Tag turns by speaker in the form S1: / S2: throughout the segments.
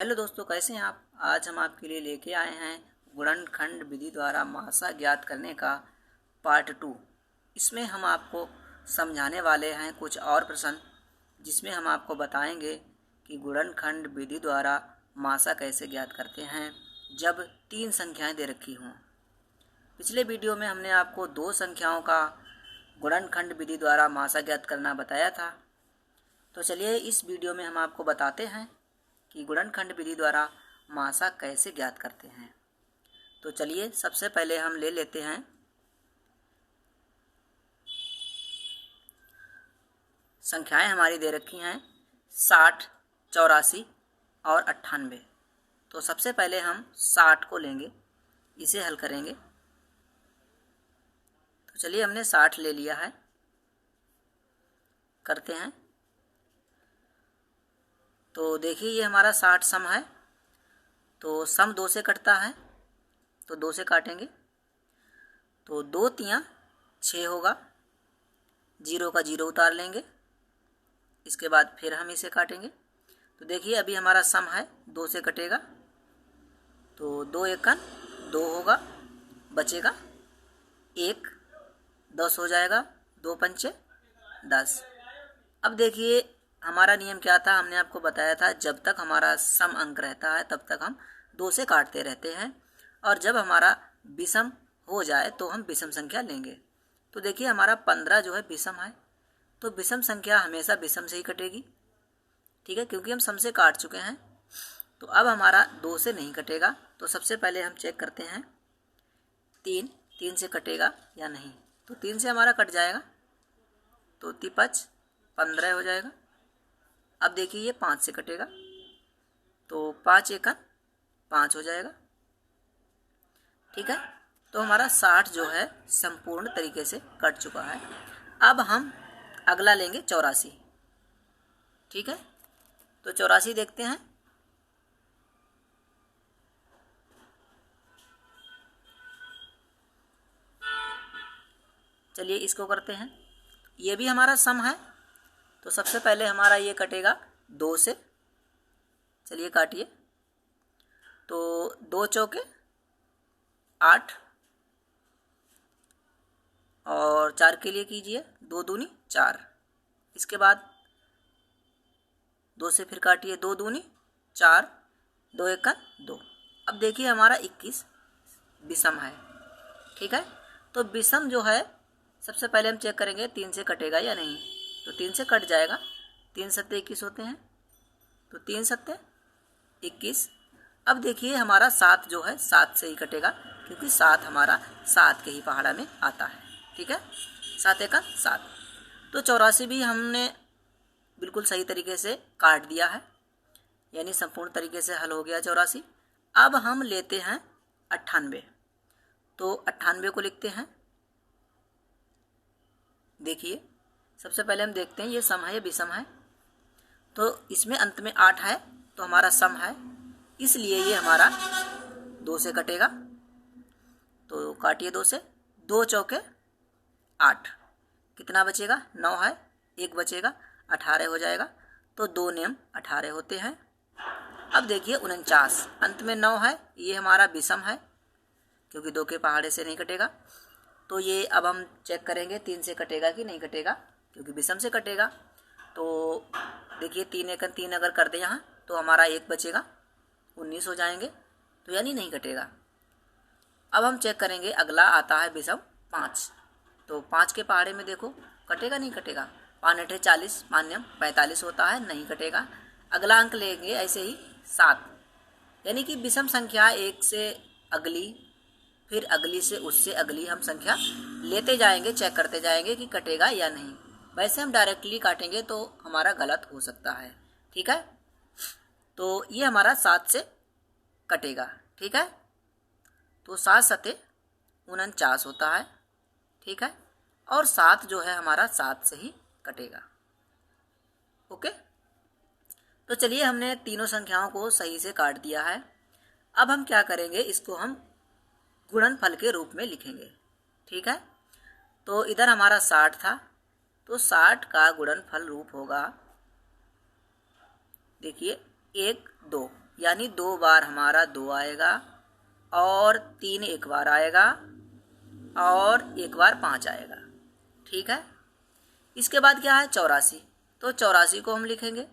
S1: Hello दोस्तों, कैसे हैं आप। आज हम आपके लिए लेके आए हैं गुणनखंड विधि द्वारा मासा ज्ञात करने का पार्ट 2। इसमें हम आपको समझाने वाले हैं कुछ और प्रश्न, जिसमें हम आपको बताएंगे कि गुणनखंड विधि द्वारा मासा कैसे ज्ञात करते हैं जब 3 संख्याएं दे रखी हों। पिछले वीडियो में हमने आपको 2 संख्याओं का गुणनखंड विधि द्वारा मासा ज्ञात करना बताया था। तो चलिए इस वीडियो में हम आपको बताते हैं कि गुणनखंड विधि द्वारा मासा कैसे ज्ञात करते हैं। तो चलिए सबसे पहले हम ले लेते हैं संख्याएं हमारी दे रखी हैं 60, 84 और 98। तो सबसे पहले हम 60 को लेंगे, इसे हल करेंगे। तो चलिए हमने 60 ले लिया है, करते हैं। तो देखिए ये हमारा 60 सम है, तो सम 2 से कटता है, तो 2 से काटेंगे तो 2 तियाँ 6 होगा, 0 का 0 उतार लेंगे। इसके बाद फिर हम इसे काटेंगे। तो देखिए अभी हमारा सम है, 2 से कटेगा तो 2 एकन 2 होगा, बचेगा 1, 10 हो जाएगा, 2 पंचे 10। अब देखिए हमारा नियम क्या था, हमने आपको बताया था जब तक हमारा सम अंक रहता है तब तक हम 2 से काटते रहते हैं, और जब हमारा विषम हो जाए तो हम विषम संख्या लेंगे। तो देखिए हमारा 15 जो है विषम है, तो विषम संख्या हमेशा विषम से ही कटेगी, ठीक है, क्योंकि हम सम से काट चुके हैं। तो अब हमारा 2 से नहीं कटेगा, तो सबसे पहले हम चेक करते हैं 3 से कटेगा या नहीं। तो 3 से हमारा कट जाएगा, तो 3×5 15 हो जाएगा। अब देखिए ये 5 से कटेगा, तो 5 एकन 5 हो जाएगा, ठीक है। तो हमारा 60 जो है संपूर्ण तरीके से कट चुका है। अब हम अगला लेंगे 84, ठीक है। तो 84 देखते हैं। चलिए इसको करते हैं। ये भी हमारा सम है, तो सबसे पहले हमारा ये कटेगा 2 से। चलिए काटिए, तो 2 चौके 8 और 4 के लिए कीजिए 2 दूनी 4। इसके बाद 2 से फिर काटिए, 2 दूनी 4, 2 एकन 2। अब देखिए हमारा 21 विषम है, ठीक है। तो विषम जो है सबसे पहले हम चेक करेंगे 3 से कटेगा या नहीं। तो 3 से कट जाएगा, 3 सत्ते 21 होते हैं, तो 3 सत्ते 21। अब देखिए हमारा 7 जो है 7 से ही कटेगा, क्योंकि 7 हमारा 7 के ही पहाड़ा में आता है, ठीक है। 7 एकन 7। तो 84 भी हमने बिल्कुल सही तरीके से काट दिया है, यानी संपूर्ण तरीके से हल हो गया 84। अब हम लेते हैं 98। तो 98 को लिखते हैं। देखिए सबसे पहले हम देखते हैं ये सम है या विषम है। तो इसमें अंत में 8 है, तो हमारा सम है, इसलिए ये हमारा 2 से कटेगा। तो काटिए 2 से, 2 चौके 8, कितना बचेगा 9 है, 1 बचेगा 18 हो जाएगा। तो 2 नियम 18 होते हैं। अब देखिए 49, अंत में 9 है, ये हमारा विषम है, क्योंकि 2 के पहाड़े से नहीं कटेगा। तो ये अब हम चेक करेंगे 3 से कटेगा कि नहीं कटेगा, क्योंकि विषम से कटेगा। तो देखिए 3 एकन 3 अगर कर दे यहाँ, तो हमारा 1 बचेगा, 19 हो जाएंगे, तो यानी नहीं कटेगा। अब हम चेक करेंगे, अगला आता है विषम 5। तो 5 के पहाड़े में देखो कटेगा नहीं कटेगा, 5 अठे 40, मान्यम 45 होता है, नहीं कटेगा। अगला अंक लेंगे ऐसे ही 7, यानी कि विषम संख्या एक से अगली, फिर अगली से उससे अगली हम संख्या लेते जाएंगे, चेक करते जाएंगे कि कटेगा या नहीं। वैसे हम डायरेक्टली काटेंगे तो हमारा गलत हो सकता है, ठीक है। तो ये हमारा 7 से कटेगा, ठीक है। तो 7 सत्ते 49 होता है, ठीक है। और 7 जो है हमारा 7 से ही कटेगा, ओके। तो चलिए हमने तीनों संख्याओं को सही से काट दिया है। अब हम क्या करेंगे, इसको हम गुणनफल के रूप में लिखेंगे, ठीक है। तो इधर हमारा 60 था, तो 60 का गुणनफल रूप होगा, देखिए 1 2, यानी 2 बार हमारा 2 आएगा और 3 एक बार आएगा और एक बार 5 आएगा। ठीक है। इसके बाद क्या है 84, तो 84 को हम लिखेंगे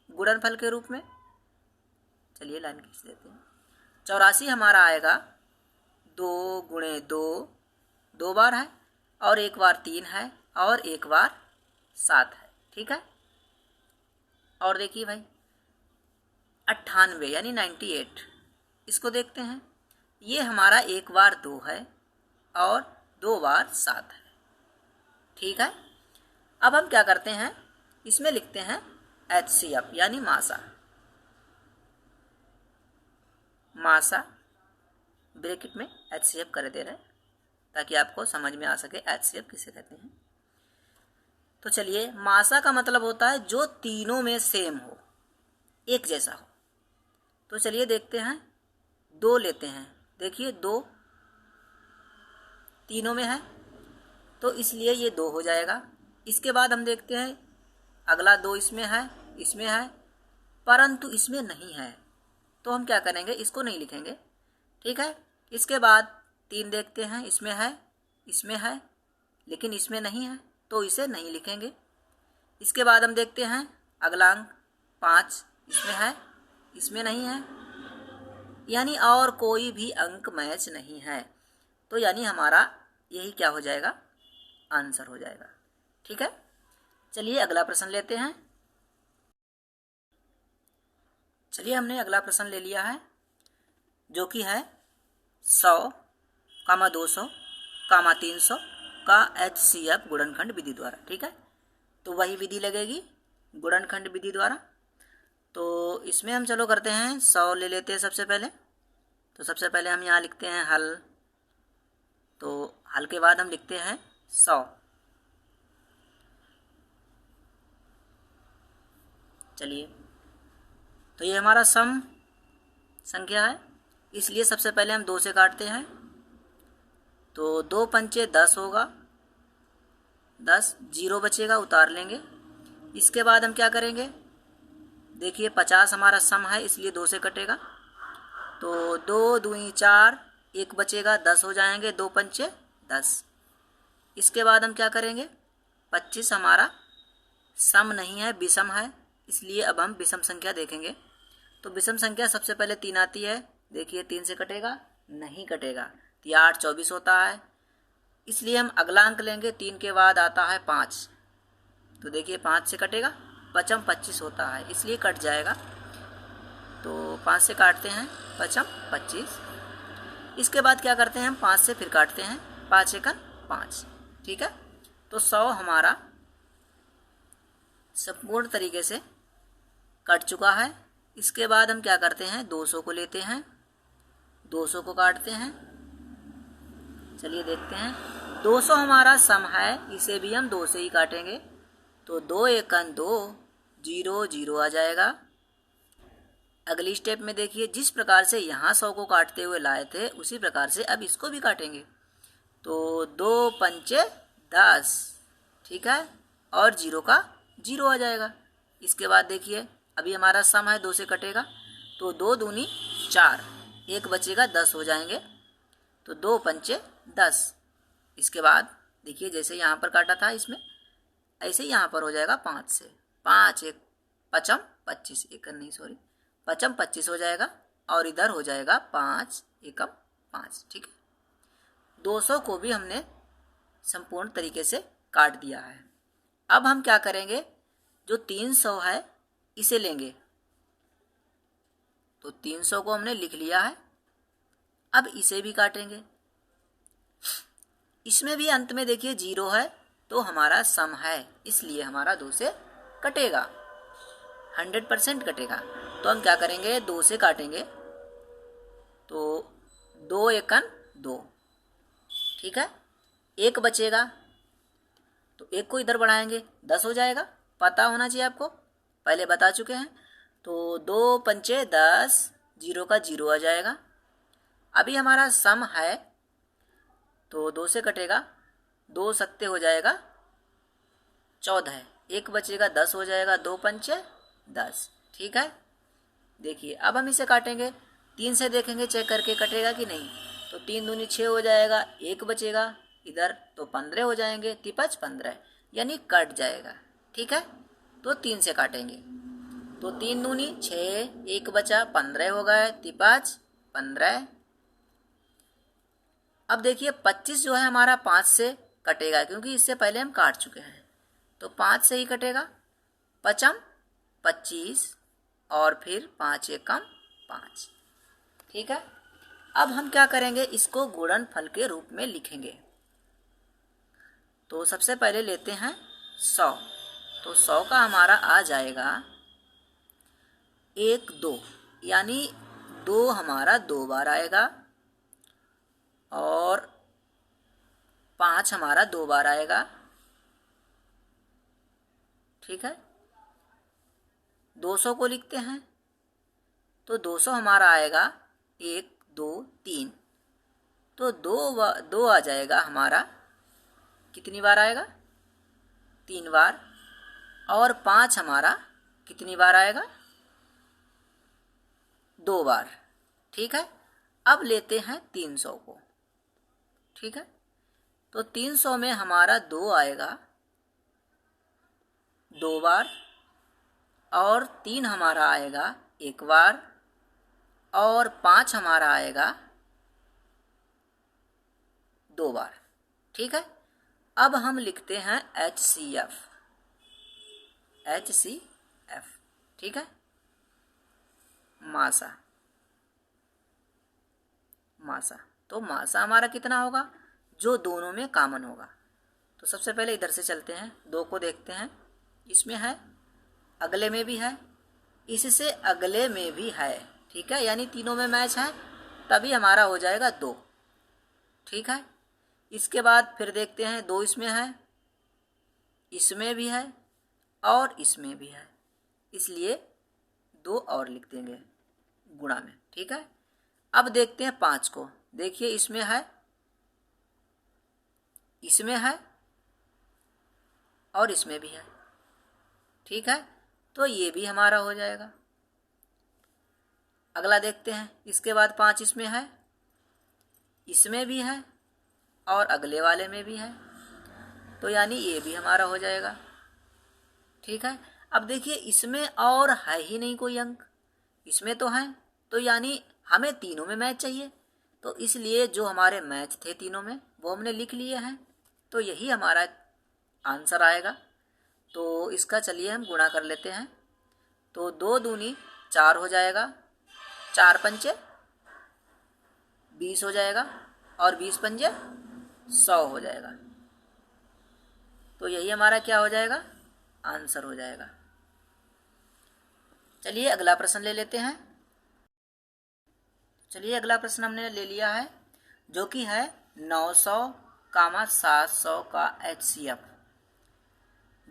S1: गुणनफल के रूप में। चलिए लाइन खींच देते हैं। 84 हमारा आएगा 2 गुणे 2, 2 बार है और एक बार 3 है और एक बार 7 है। ठीक है। और देखिए भाई 98 यानी 98, इसको देखते हैं। ये हमारा एक बार 2 है और 2 बार 7 है। ठीक है। अब हम क्या करते हैं, इसमें लिखते हैं HCF यानी मासा। मासा ब्रैकेट में HCF कर दे रहे हैं ताकि आपको समझ में आ सके HCF किसे कहते हैं। तो चलिए, मासा का मतलब होता है जो तीनों में सेम हो, एक जैसा हो। तो चलिए देखते हैं, 2 लेते हैं। देखिए 2 तीनों में है तो इसलिए ये 2 हो जाएगा। इसके बाद हम देखते हैं अगला 2 इसमें है परंतु इसमें नहीं है, तो हम क्या करेंगे, इसको नहीं लिखेंगे। ठीक है। इसके बाद 3 देखते हैं, इसमें है लेकिन इसमें नहीं है तो इसे नहीं लिखेंगे। इसके बाद हम देखते हैं अगला अंक 5, इसमें नहीं है, यानी और कोई भी अंक मैच नहीं है, तो यानी हमारा यही क्या हो जाएगा, आंसर हो जाएगा। ठीक है। चलिए अगला प्रश्न लेते हैं। चलिए हमने अगला प्रश्न ले लिया है जो कि है 100, 200, 300 का HCF गुणनखंड विधि द्वारा। ठीक है। तो वही विधि लगेगी गुणनखंड विधि द्वारा। तो इसमें हम चलो करते हैं 100 ले लेते हैं सबसे पहले। तो सबसे पहले हम यहाँ लिखते हैं हल, तो हल के बाद हम लिखते हैं 100। चलिए, तो ये हमारा सम संख्या है, इसलिए सबसे पहले हम 2 से काटते हैं। तो 2 पंचे 10 होगा, 10 जीरो बचेगा, उतार लेंगे। इसके बाद हम क्या करेंगे, देखिए 50 हमारा सम है इसलिए 2 से कटेगा। तो 2 दूनी 4, 1 बचेगा, 10 हो जाएंगे, 2 पंचे 10। इसके बाद हम क्या करेंगे, 25 हमारा सम नहीं है, विषम है, इसलिए अब हम विषम संख्या देखेंगे। तो विषम संख्या सबसे पहले 3 आती है। देखिए 3 से कटेगा, नहीं कटेगा, तो 8 24 होता है, इसलिए हम अगला अंक लेंगे। 3 के बाद आता है 5, तो देखिए 5 से कटेगा, पचम 25 होता है, इसलिए कट जाएगा। तो 5 से काटते हैं, पचम 25। इसके बाद क्या करते हैं हम, 5 से फिर काटते हैं, 5 एकन 5। ठीक है। तो 100 हमारा संपूर्ण तरीके से कट चुका है। इसके बाद हम क्या करते हैं, 200 को लेते हैं, 200 को काटते हैं। चलिए देखते हैं, 200 हमारा सम है, इसे भी हम 2 से ही काटेंगे। तो 2 एकन 2, 0 0 आ जाएगा। अगली स्टेप में देखिए, जिस प्रकार से यहाँ 100 को काटते हुए लाए थे उसी प्रकार से अब इसको भी काटेंगे। तो 2 पंचे 10, ठीक है, और 0 का 0 आ जाएगा। इसके बाद देखिए अभी हमारा सम है, 2 से कटेगा, तो 2 दूनी 4, 1 बचेगा, 10 हो जाएंगे। तो 2 पंचे 10। इसके बाद देखिए जैसे यहाँ पर काटा था इसमें, ऐसे यहाँ पर हो जाएगा 5 से, 5 1 पचम 25, पचम 25 हो जाएगा, और इधर हो जाएगा 5 एकम 5। ठीक है। 200 को भी हमने संपूर्ण तरीके से काट दिया है। अब हम क्या करेंगे, जो 300 है इसे लेंगे। तो 300 को हमने लिख लिया है, अब इसे भी काटेंगे। इसमें भी अंत में देखिए 0 है, तो हमारा सम है, इसलिए हमारा 2 से कटेगा, 100% कटेगा। तो हम क्या करेंगे, 2 से काटेंगे, तो 2 एकन 2, ठीक है, 1 बचेगा, तो 1 को इधर बढ़ाएंगे, 10 हो जाएगा। पता होना चाहिए आपको, पहले बता चुके हैं। तो 2 पंचे 10, 0 का 0 आ जाएगा। अभी हमारा सम है, तो 2 से कटेगा, 2 सत्ते हो जाएगा 14, 1 बचेगा, 10 हो जाएगा, 2 पंचे 10, ठीक है। देखिए अब हम इसे काटेंगे, 3 से देखेंगे चेक करके कटेगा कि नहीं। तो 3 दूनी 6 हो जाएगा, 1 बचेगा इधर, तो 15 हो जाएंगे, तिपच 15 यानी कट जाएगा। ठीक है, तो 3 से काटेंगे, तो 3 दूनी 6, 1 बचा 15 हो गए, तिपच 15। अब देखिए 25 जो है हमारा 5 से कटेगा, क्योंकि इससे पहले हम काट चुके हैं, तो 5 से ही कटेगा। पचम 25 और फिर 5 एकम 5। ठीक है, अब हम क्या करेंगे, इसको गुणनफल के रूप में लिखेंगे। तो सबसे पहले लेते हैं 100, तो 100 का हमारा आ जाएगा 1 2, यानी 2 हमारा 2 बार आएगा और 5 हमारा 2 बार आएगा। ठीक है, 200 को लिखते हैं, तो 200 हमारा आएगा 1 2 3, तो 2 आ जाएगा हमारा, कितनी बार आएगा, 3 बार, और 5 हमारा कितनी बार आएगा, 2 बार। ठीक है, अब लेते हैं 300 को। ठीक है, तो 300 में हमारा 2 आएगा 2 बार, और 3 हमारा आएगा 1 बार, और 5 हमारा आएगा 2 बार। ठीक है, अब हम लिखते हैं HCF। ठीक है, मासा। तो मासा हमारा कितना होगा, जो दोनों में कॉमन होगा। तो सबसे पहले इधर से चलते हैं, 2 को देखते हैं, इसमें है, अगले में भी है, इससे अगले में भी है। ठीक है, यानी तीनों में मैच है, तभी हमारा हो जाएगा 2। ठीक है, इसके बाद फिर देखते हैं, 2 इसमें है, इसमें भी है और इसमें भी है, इसलिए 2 और लिख देंगे गुणा में। ठीक है, अब देखते हैं 5 को, देखिए इसमें है और इसमें भी है। ठीक है, तो ये भी हमारा हो जाएगा। अगला देखते हैं, इसके बाद 5 इसमें है, इसमें भी है और अगले वाले में भी है, तो यानी ये भी हमारा हो जाएगा। ठीक है, अब देखिए इसमें और है ही नहीं कोई अंक, इसमें तो है, तो यानी हमें तीनों में मैच चाहिए, तो इसलिए जो हमारे मैच थे तीनों में वो हमने लिख लिए हैं, तो यही हमारा आंसर आएगा। तो इसका चलिए हम गुणा कर लेते हैं, तो 2 दूनी 4 हो जाएगा, 4 पंचे 20 हो जाएगा, और 20 पंजे 100 हो जाएगा, तो यही हमारा क्या हो जाएगा, आंसर हो जाएगा। चलिए अगला प्रश्न ले लेते हैं। चलिए अगला प्रश्न हमने ले लिया है, जो कि है 900, 700 का HCF।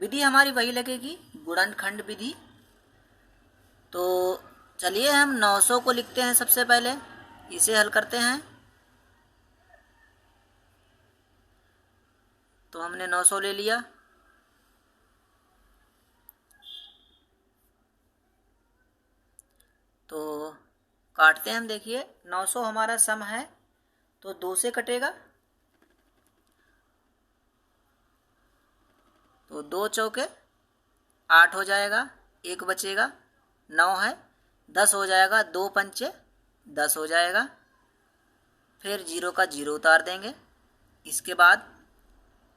S1: विधि हमारी वही लगेगी, गुणनखंड विधि। तो चलिए हम 900 को लिखते हैं, सबसे पहले इसे हल करते हैं। तो हमने 900 ले लिया, तो काटते हैं हम। देखिए 900 हमारा सम है, तो 2 से कटेगा, तो 2 चौके 8 हो जाएगा, 1 बचेगा, 9 है, 10 हो जाएगा, 2 पंचे 10 हो जाएगा, फिर 0 का 0 उतार देंगे। इसके बाद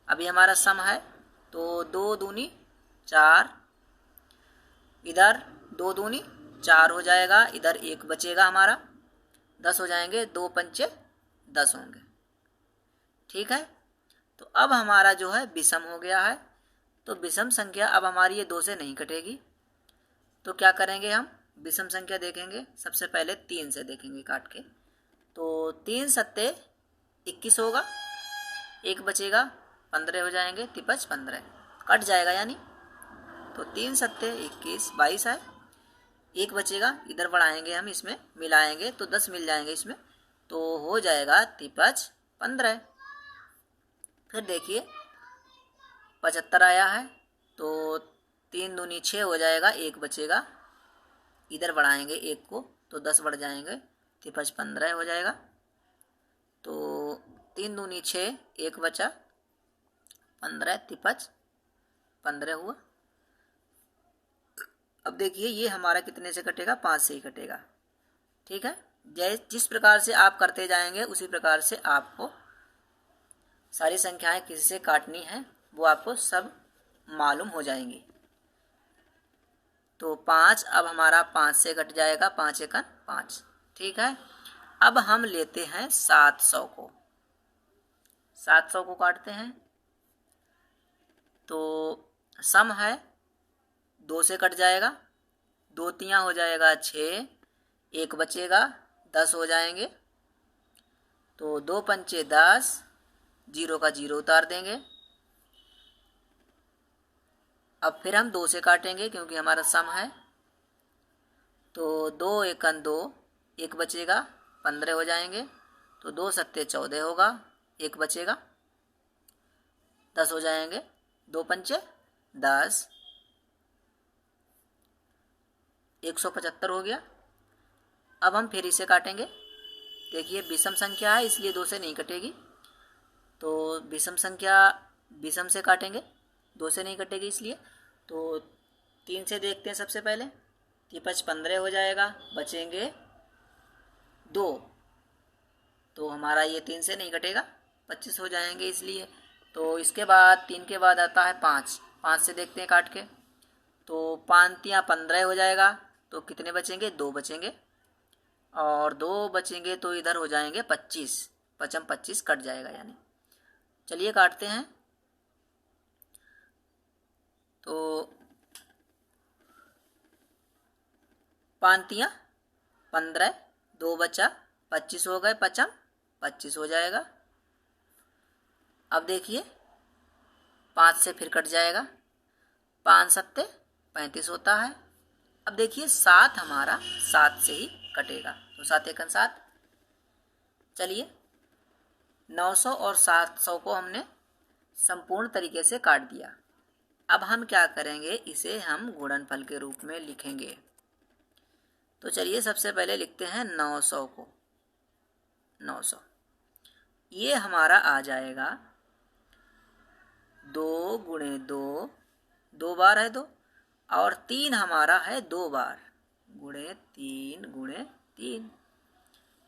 S1: अभी हमारा सम है, तो 2 दूनी 4, इधर 2 दूनी 4 हो जाएगा, इधर 1 बचेगा हमारा, 10 हो जाएंगे, 2 पंचे 10 होंगे। ठीक है, तो अब हमारा जो है विषम हो गया है, तो विषम संख्या अब हमारी ये 2 से नहीं कटेगी, तो क्या करेंगे हम, विषम संख्या देखेंगे, सबसे पहले 3 से देखेंगे काट के, तो 3 सत्ते 21 होगा, 1 बचेगा, 15 हो जाएंगे, तिपच 15 कट जाएगा यानी, तो 3 सत्ते 21 22 है, 1 बचेगा, इधर बढ़ाएंगे हम, इसमें मिलाएंगे तो 10 मिल जाएंगे इसमें, तो हो जाएगा तिपच 15। फिर देखिए 75 आया है, तो 3 दूनी 6 हो जाएगा, 1 बचेगा, इधर बढ़ाएंगे 1 को तो 10 बढ़ जाएंगे, तिपच 15 हो जाएगा। तो 3 दूनी 6, 1 बचा, 15 तिपच 15 हुआ। अब देखिए ये हमारा कितने से कटेगा, 5 से ही कटेगा। ठीक है, जिस प्रकार से आप करते जाएंगे उसी प्रकार से आपको सारी संख्याएं किसी से काटनी है वो आपको सब मालूम हो जाएंगी। तो 5 अब हमारा 5 से कट जाएगा, 5 एकन 5। ठीक है, अब हम लेते हैं 700 को, 700 को काटते हैं। तो सम है 2 से कट जाएगा, 2 तियाँ हो जाएगा 6, 1 बचेगा, 10 हो जाएंगे। तो 2 पंचे 10, 0 का 0 उतार देंगे। अब फिर हम 2 से काटेंगे क्योंकि हमारा सम है। तो 2 एकन 2, 1 बचेगा, 15 हो जाएंगे। तो 2 सत्ते 14 होगा, 1 बचेगा, 10 हो जाएंगे। 2 पंचे 10, 175 हो गया। अब हम फिर इसे काटेंगे। देखिए विषम संख्या है इसलिए 2 से नहीं कटेगी, तो विषम संख्या विषम से काटेंगे, 2 से नहीं कटेगी इसलिए। तो 3 से देखते हैं सबसे पहले। तिपच 15 हो जाएगा, बचेंगे 2, तो हमारा ये 3 से नहीं कटेगा, 25 हो जाएंगे इसलिए। तो इसके बाद 3 के बाद आता है 5, 5 से देखते हैं काट के। तो 5 तियाँ 15 हो जाएगा, तो कितने बचेंगे, 2 बचेंगे, और 2 बचेंगे तो इधर हो जाएंगे 25, 5 25 कट जाएगा यानी। चलिए काटते हैं। तो 5 तियाँ 15, 2 बचा, 25 हो गए, 5 25 हो जाएगा। अब देखिए 5 से फिर कट जाएगा, 5 सत्ते 35 होता है। अब देखिए 7 हमारा 7 से ही कटेगा, तो 7 एकन 7। चलिए 900 और 700 को हमने संपूर्ण तरीके से काट दिया। अब हम क्या करेंगे, इसे हम गुणनफल के रूप में लिखेंगे। तो चलिए सबसे पहले लिखते हैं 900 को। 900 ये हमारा आ जाएगा 2 गुणे 2, 2 बार है 2, और 3 हमारा है 2 बार, गुणे 3,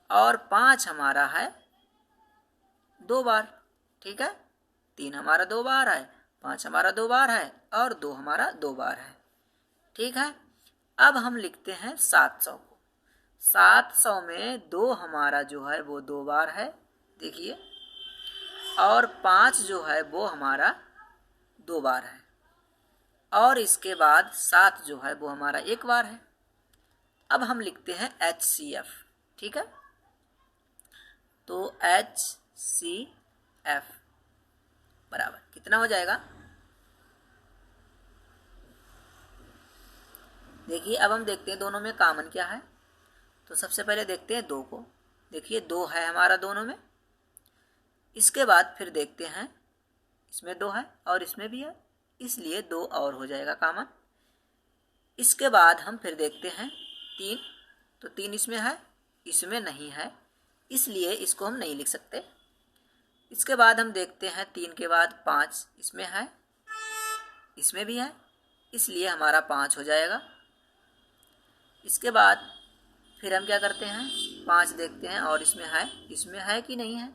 S1: और 5 हमारा है 2 बार। ठीक है, 3 हमारा 2 बार है, 5 हमारा 2 बार है, और 2 हमारा 2 बार है। ठीक है, अब हम लिखते हैं 700 को। 700 में 2 हमारा जो है वो 2 बार है, देखिए, और 5 जो है वो हमारा 2 बार है, और इसके बाद 7 जो है वो हमारा 1 बार है। अब हम लिखते हैं HCF। ठीक है, तो HCF बराबर कितना हो जाएगा, देखिए। अब हम देखते हैं दोनों में कॉमन क्या है। तो सबसे पहले देखते हैं 2 को। देखिए 2 है हमारा दोनों में। इसके बाद फिर देखते हैं इसमें 2 है और इसमें भी है, इसलिए 2 और हो जाएगा कॉमन। इसके बाद हम फिर देखते हैं 3, तो 3 इसमें है, इसमें नहीं है, इसलिए इसको हम नहीं लिख सकते। इसके बाद हम देखते हैं 3 के बाद 5, इसमें है, इसमें भी है, इसलिए हमारा 5 हो जाएगा। इसके बाद फिर हम क्या करते हैं, 5 देखते हैं और इसमें है कि नहीं है,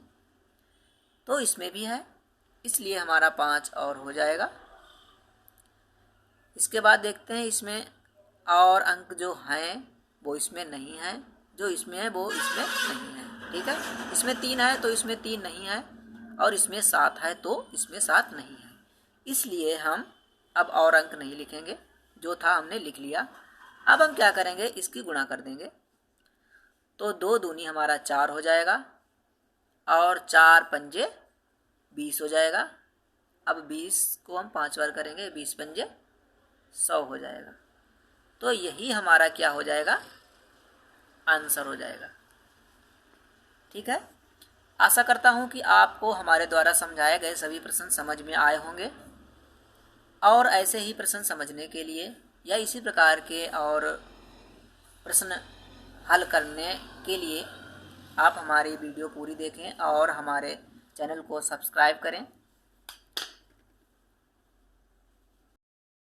S1: तो इसमें भी है, इसलिए हमारा 5 और हो जाएगा। इसके बाद देखते हैं इसमें और अंक जो हैं वो इसमें नहीं है, जो इसमें है वो इसमें नहीं है। ठीक है, इसमें 3 है तो इसमें 3 नहीं है, और इसमें 7 है तो इसमें 7 नहीं है, इसलिए हम अब और अंक नहीं लिखेंगे, जो था हमने लिख लिया। अब हम क्या करेंगे, इसकी गुणा कर देंगे। तो 2 दूनी हमारा 4 हो जाएगा, और 4 पंजे 20 हो जाएगा। अब 20 को हम 5 बार करेंगे, 20 पंजे 100 हो जाएगा। तो यही हमारा क्या हो जाएगा, आंसर हो जाएगा। ठीक है, आशा करता हूँ कि आपको हमारे द्वारा समझाए गए सभी प्रश्न समझ में आए होंगे, और ऐसे ही प्रश्न समझने के लिए या इसी प्रकार के और प्रश्न हल करने के लिए आप हमारी वीडियो पूरी देखें और हमारे चैनल को सब्सक्राइब करें।